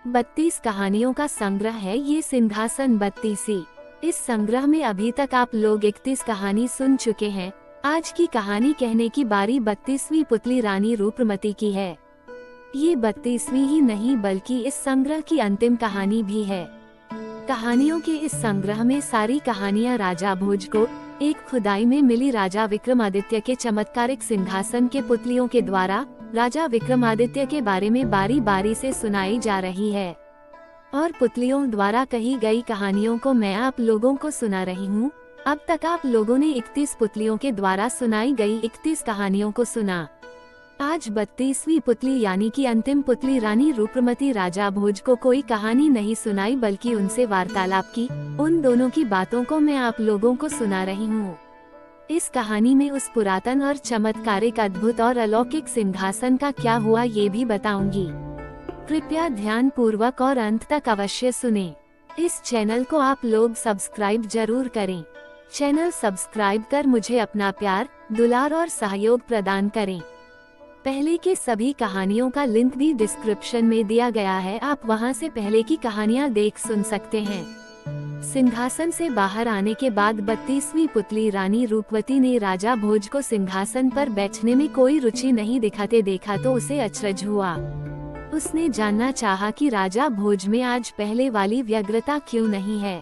32 कहानियों का संग्रह है ये सिंहासन 32। इस संग्रह में अभी तक आप लोग 31 कहानी सुन चुके हैं। आज की कहानी कहने की बारी 32वीं पुतली रानी रूपमती की है। ये 32वीं ही नहीं बल्कि इस संग्रह की अंतिम कहानी भी है। कहानियों के इस संग्रह में सारी कहानियां राजा भोज को एक खुदाई में मिली राजा विक्रमादित्य के चमत्कारिक सिंहासन के पुतलियों के द्वारा राजा विक्रमादित्य के बारे में बारी बारी से सुनाई जा रही है और पुतलियों द्वारा कही गई कहानियों को मैं आप लोगों को सुना रही हूँ। अब तक आप लोगों ने 31 पुतलियों के द्वारा सुनाई गई 31 कहानियों को सुना। आज 32वीं पुतली यानी कि अंतिम पुतली रानी रूपमती राजा भोज को कोई कहानी नहीं सुनाई बल्कि उनसे वार्तालाप की उन दोनों की बातों को मैं आप लोगों को सुना रही हूँ। इस कहानी में उस पुरातन और चमत्कारिक अद्भुत और अलौकिक सिंहासन का क्या हुआ ये भी बताऊंगी। कृपया ध्यान पूर्वक और अंत तक अवश्य सुनें। इस चैनल को आप लोग सब्सक्राइब जरूर करें। चैनल सब्सक्राइब कर मुझे अपना प्यार, दुलार और सहयोग प्रदान करें। पहले के सभी कहानियों का लिंक भी डिस्क्रिप्शन में दिया गया है, आप वहां से पहले की कहानियां देख सुन सकते हैं। सिंहासन से बाहर आने के बाद 32वीं पुतली रानी रूपवती ने राजा भोज को सिंहासन पर बैठने में कोई रुचि नहीं दिखाते देखा तो उसे अचरज हुआ। उसने जानना चाहा कि राजा भोज में आज पहले वाली व्यग्रता क्यों नहीं है,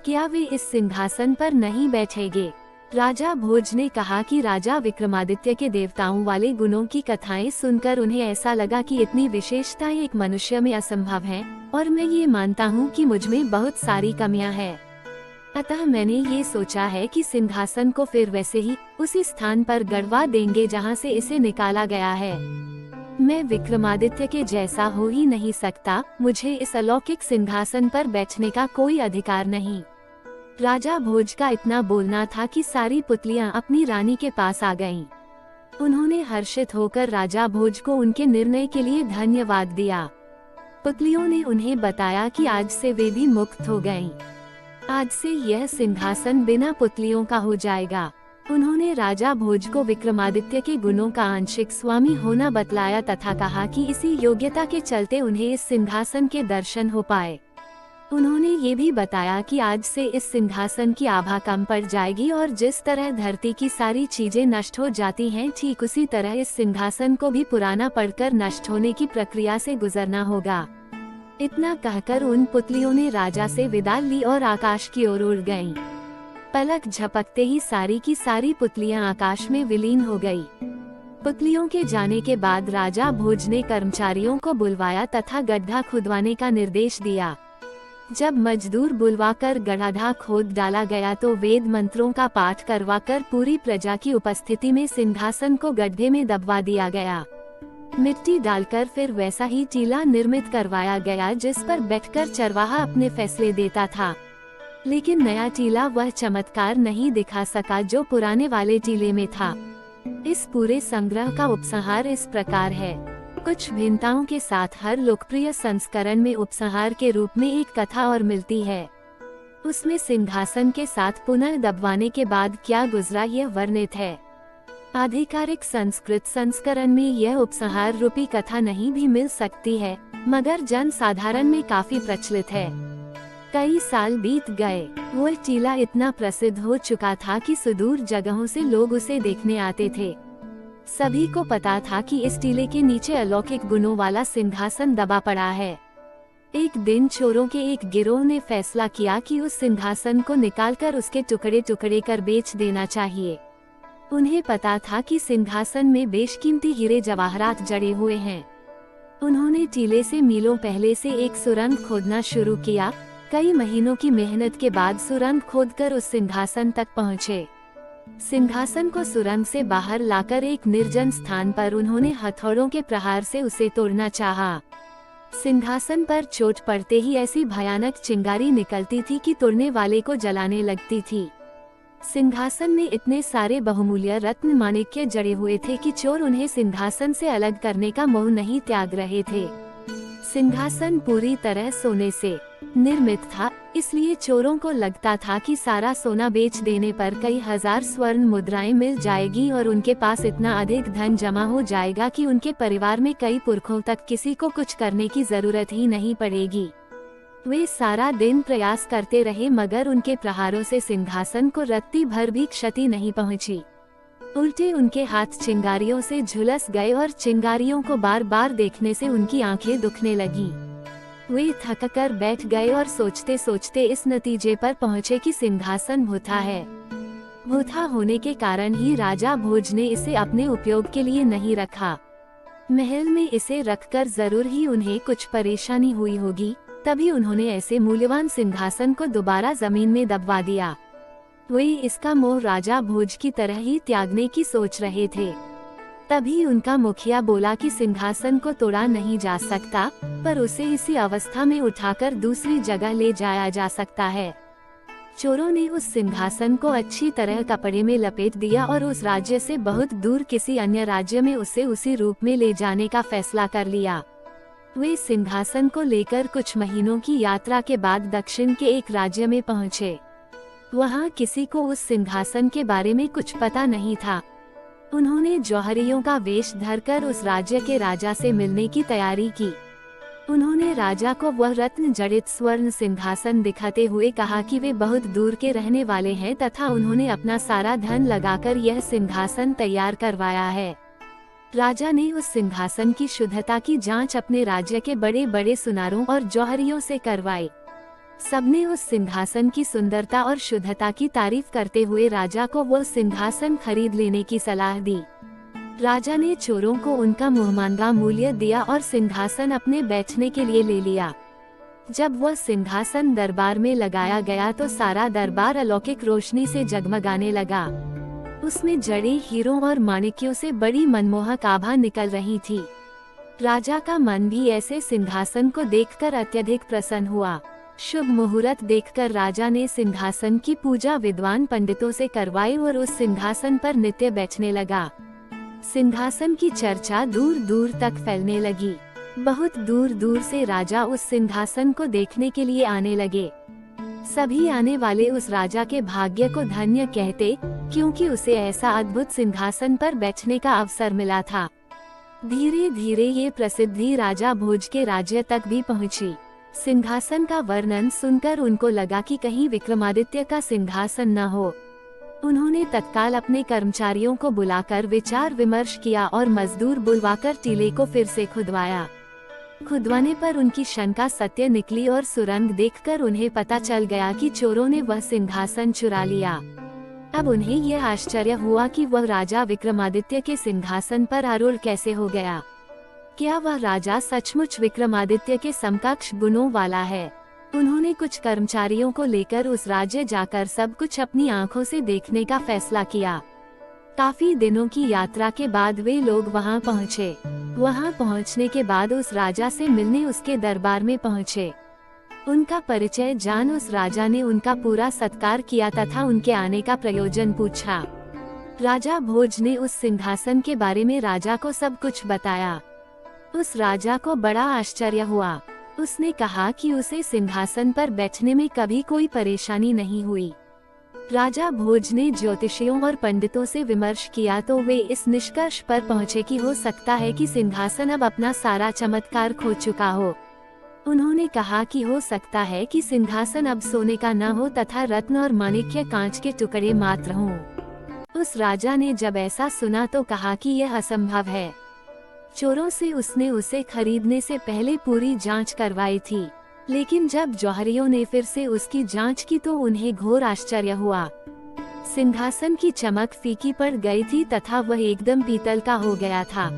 क्या वे इस सिंहासन पर नहीं बैठेंगे। राजा भोज ने कहा कि राजा विक्रमादित्य के देवताओं वाले गुणों की कथाएं सुनकर उन्हें ऐसा लगा कि इतनी विशेषताएं एक मनुष्य में असंभव हैं और मैं ये मानता हूँ कि मुझ में बहुत सारी कमियां हैं। अतः मैंने ये सोचा है कि सिंहासन को फिर वैसे ही उसी स्थान पर गड़वा देंगे जहाँ से इसे निकाला गया है। मैं विक्रमादित्य के जैसा हो ही नहीं सकता, मुझे इस अलौकिक सिंहासन पर बैठने का कोई अधिकार नहीं। राजा भोज का इतना बोलना था कि सारी पुतलियां अपनी रानी के पास आ गईं। उन्होंने हर्षित होकर राजा भोज को उनके निर्णय के लिए धन्यवाद दिया। पुतलियों ने उन्हें बताया कि आज से वे भी मुक्त हो गईं। आज से यह सिंहासन बिना पुतलियों का हो जाएगा। उन्होंने राजा भोज को विक्रमादित्य के गुणों का आंशिक स्वामी होना बतलाया तथा कहा कि इसी योग्यता के चलते उन्हें इस सिंहासन के दर्शन हो पाए। उन्होंने ये भी बताया कि आज से इस सिंहासन की आभा कम पड़ जाएगी और जिस तरह धरती की सारी चीजें नष्ट हो जाती हैं ठीक उसी तरह इस सिंहासन को भी पुराना पड़कर नष्ट होने की प्रक्रिया से गुजरना होगा। इतना कहकर उन पुतलियों ने राजा से विदा ली और आकाश की ओर उड़ गईं। पलक झपकते ही सारी की सारी पुतलियां आकाश में विलीन हो गई। पुतलियों के जाने के बाद राजा भोज ने कर्मचारियों को बुलवाया तथा गड्ढा खुदवाने का निर्देश दिया। जब मजदूर बुलवाकर गड्ढा खोद डाला गया तो वेद मंत्रों का पाठ करवाकर पूरी प्रजा की उपस्थिति में सिंहासन को गड्ढे में दबवा दिया गया। मिट्टी डालकर फिर वैसा ही टीला निर्मित करवाया गया जिस पर बैठकर चरवाहा अपने फैसले देता था। लेकिन नया टीला वह चमत्कार नहीं दिखा सका जो पुराने वाले टीले में था। इस पूरे संग्रह का उपसंहार इस प्रकार है। कुछ भिन्नताओं के साथ हर लोकप्रिय संस्करण में उपसंहार के रूप में एक कथा और मिलती है। उसमें सिंहासन के साथ पुनः दबवाने के बाद क्या गुजरा यह वर्णित है। आधिकारिक संस्कृत संस्करण में यह उपसंहार रूपी कथा नहीं भी मिल सकती है, मगर जन साधारण में काफी प्रचलित है। कई साल बीत गए, वह टीला इतना प्रसिद्ध हो चुका था कि सुदूर जगहों से लोग उसे देखने आते थे। सभी को पता था कि इस टीले के नीचे अलौकिक गुणों वाला सिंहासन दबा पड़ा है। एक दिन चोरों के एक गिरोह ने फैसला किया कि उस सिंहासन को निकालकर उसके टुकड़े टुकड़े कर बेच देना चाहिए। उन्हें पता था कि सिंहासन में बेशकीमती हीरे जवाहरात जड़े हुए हैं। उन्होंने टीले से मीलों पहले से एक सुरंग खोदना शुरू किया। कई महीनों की मेहनत के बाद सुरंग खोदकर उस सिंहासन तक पहुँचे। सिंहासन को सुरंग से बाहर लाकर एक निर्जन स्थान पर उन्होंने हथौड़ों के प्रहार से उसे तोड़ना चाहा। सिंहासन पर चोट पड़ते ही ऐसी भयानक चिंगारी निकलती थी कि तोड़ने वाले को जलाने लगती थी। सिंहासन में इतने सारे बहुमूल्य रत्न माणिक्य जड़े हुए थे कि चोर उन्हें सिंहासन से अलग करने का मोह नहीं त्याग रहे थे। सिंहासन पूरी तरह सोने से निर्मित था, इसलिए चोरों को लगता था कि सारा सोना बेच देने पर कई हजार स्वर्ण मुद्राएं मिल जाएगी और उनके पास इतना अधिक धन जमा हो जाएगा कि उनके परिवार में कई पुरखों तक किसी को कुछ करने की जरूरत ही नहीं पड़ेगी। वे सारा दिन प्रयास करते रहे मगर उनके प्रहारों से सिंहासन को रत्ती भर भी क्षति नहीं पहुंची। उल्टे उनके हाथ चिंगारियों से झुलस गए और चिंगारियों को बार बार देखने से उनकी आंखें दुखने लगी। वे थककर बैठ गए और सोचते सोचते इस नतीजे पर पहुंचे कि सिंहासन भूथा है। भूथा होने के कारण ही राजा भोज ने इसे अपने उपयोग के लिए नहीं रखा। महल में इसे रखकर जरूर ही उन्हें कुछ परेशानी हुई होगी, तभी उन्होंने ऐसे मूल्यवान सिंहासन को दोबारा जमीन में दबवा दिया। वे इसका मोह राजा भोज की तरह ही त्यागने की सोच रहे थे। तभी उनका मुखिया बोला कि सिंहासन को तोड़ा नहीं जा सकता, पर उसे इसी अवस्था में उठाकर दूसरी जगह ले जाया जा सकता है। चोरों ने उस सिंहासन को अच्छी तरह कपड़े में लपेट दिया और उस राज्य से बहुत दूर किसी अन्य राज्य में उसे उसी रूप में ले जाने का फैसला कर लिया। वे सिंहासन को लेकर कुछ महीनों की यात्रा के बाद दक्षिण के एक राज्य में पहुँचे। वहाँ किसी को उस सिंहासन के बारे में कुछ पता नहीं था। उन्होंने जौहरियों का वेश धरकर उस राज्य के राजा से मिलने की तैयारी की। उन्होंने राजा को वह रत्न जड़ित स्वर्ण सिंहासन दिखाते हुए कहा कि वे बहुत दूर के रहने वाले हैं तथा उन्होंने अपना सारा धन लगाकर यह सिंहासन तैयार करवाया है। राजा ने उस सिंहासन की शुद्धता की जांच अपने राज्य के बड़े बड़े सुनारों और जौहरियों से करवाई। सबने उस सिंहासन की सुंदरता और शुद्धता की तारीफ करते हुए राजा को वो सिंहासन खरीद लेने की सलाह दी। राजा ने चोरों को उनका मुहमांगा मूल्य दिया और सिंहासन अपने बैठने के लिए ले लिया। जब वह सिंहासन दरबार में लगाया गया तो सारा दरबार अलौकिक रोशनी से जगमगाने लगा। उसमें जड़े हीरों और माणिक्यों से बड़ी मनमोहक आभा निकल रही थी। राजा का मन भी ऐसे सिंहासन को देखकर अत्यधिक प्रसन्न हुआ। शुभ मुहूर्त देखकर राजा ने सिंहासन की पूजा विद्वान पंडितों से करवाई और उस सिंहासन पर नित्य बैठने लगा। सिंहासन की चर्चा दूर दूर तक फैलने लगी। बहुत दूर दूर से राजा उस सिंहासन को देखने के लिए आने लगे। सभी आने वाले उस राजा के भाग्य को धन्य कहते, क्योंकि उसे ऐसा अद्भुत सिंहासन पर बैठने का अवसर मिला था। धीरे धीरे ये प्रसिद्धि राजा भोज के राज्य तक भी पहुंची। सिंहासन का वर्णन सुनकर उनको लगा कि कहीं विक्रमादित्य का सिंहासन न हो। उन्होंने तत्काल अपने कर्मचारियों को बुलाकर विचार विमर्श किया और मजदूर बुलवाकर टीले को फिर से खुदवाया। खुदवाने पर उनकी शंका सत्य निकली और सुरंग देखकर उन्हें पता चल गया कि चोरों ने वह सिंहासन चुरा लिया। अब उन्हें यह आश्चर्य हुआ कि वह राजा विक्रमादित्य के सिंहासन पर आरूढ़ कैसे हो गया। क्या वह राजा सचमुच विक्रमादित्य के समकक्ष गुणों वाला है? उन्होंने कुछ कर्मचारियों को लेकर उस राज्य जाकर सब कुछ अपनी आंखों से देखने का फैसला किया। काफी दिनों की यात्रा के बाद वे लोग वहां पहुंचे। वहां पहुंचने के बाद उस राजा से मिलने उसके दरबार में पहुंचे। उनका परिचय जान उस राजा ने उनका पूरा सत्कार किया तथा उनके आने का प्रयोजन पूछा। राजा भोज ने उस सिंहासन के बारे में राजा को सब कुछ बताया। उस राजा को बड़ा आश्चर्य हुआ। उसने कहा कि उसे सिंहासन पर बैठने में कभी कोई परेशानी नहीं हुई। राजा भोज ने ज्योतिषियों और पंडितों से विमर्श किया तो वे इस निष्कर्ष पर पहुंचे कि हो सकता है कि सिंहासन अब अपना सारा चमत्कार खो चुका हो। उन्होंने कहा कि हो सकता है कि सिंहासन अब सोने का न हो तथा रत्न और माणिक्य कांच के टुकड़े मात्र हों। उस राजा ने जब ऐसा सुना तो कहा कि यह असंभव है। चोरों से उसने उसे खरीदने से पहले पूरी जांच करवाई थी, लेकिन जब जौहरियों ने फिर से उसकी जांच की तो उन्हें घोर आश्चर्य हुआ। सिंहासन की चमक फीकी पड़ गई थी तथा वह एकदम पीतल का हो गया था।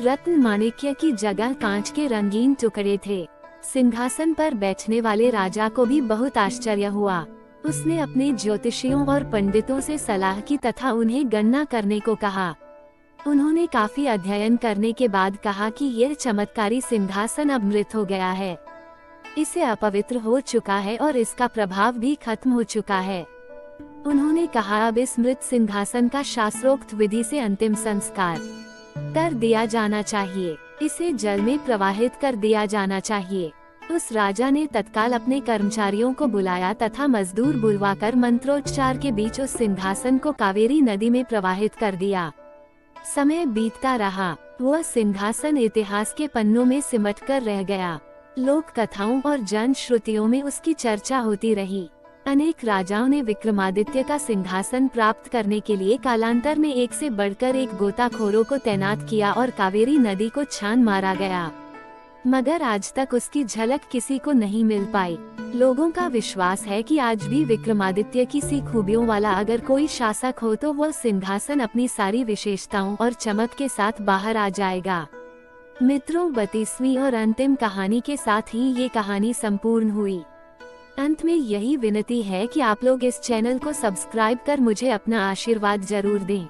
रत्न माणिक्य की जगह कांच के रंगीन टुकड़े थे। सिंहासन पर बैठने वाले राजा को भी बहुत आश्चर्य हुआ। उसने अपने ज्योतिषियों और पंडितों से सलाह की तथा उन्हें गणना करने को कहा। उन्होंने काफी अध्ययन करने के बाद कहा कि यह चमत्कारी सिंहासन अब मृत हो गया है। इसे अपवित्र हो चुका है और इसका प्रभाव भी खत्म हो चुका है। उन्होंने कहा अब इस मृत सिंहासन का शास्त्रोक्त विधि से अंतिम संस्कार कर दिया जाना चाहिए। इसे जल में प्रवाहित कर दिया जाना चाहिए। उस राजा ने तत्काल अपने कर्मचारियों को बुलाया तथा मजदूर बुलवाकर मंत्रोच्चार के बीच उस सिंहासन को कावेरी नदी में प्रवाहित कर दिया। समय बीतता रहा, वह सिंहासन इतिहास के पन्नों में सिमटकर रह गया। लोक कथाओं और जन श्रुतियों में उसकी चर्चा होती रही। अनेक राजाओं ने विक्रमादित्य का सिंहासन प्राप्त करने के लिए कालांतर में एक से बढ़कर एक गोताखोरों को तैनात किया और कावेरी नदी को छान मारा गया, मगर आज तक उसकी झलक किसी को नहीं मिल पाई। लोगों का विश्वास है कि आज भी विक्रमादित्य की सी खूबियों वाला अगर कोई शासक हो तो वह सिंहासन अपनी सारी विशेषताओं और चमक के साथ बाहर आ जाएगा। मित्रों, 32वीं और अंतिम कहानी के साथ ही ये कहानी संपूर्ण हुई। अंत में यही विनती है कि आप लोग इस चैनल को सब्सक्राइब कर मुझे अपना आशीर्वाद जरूर दें।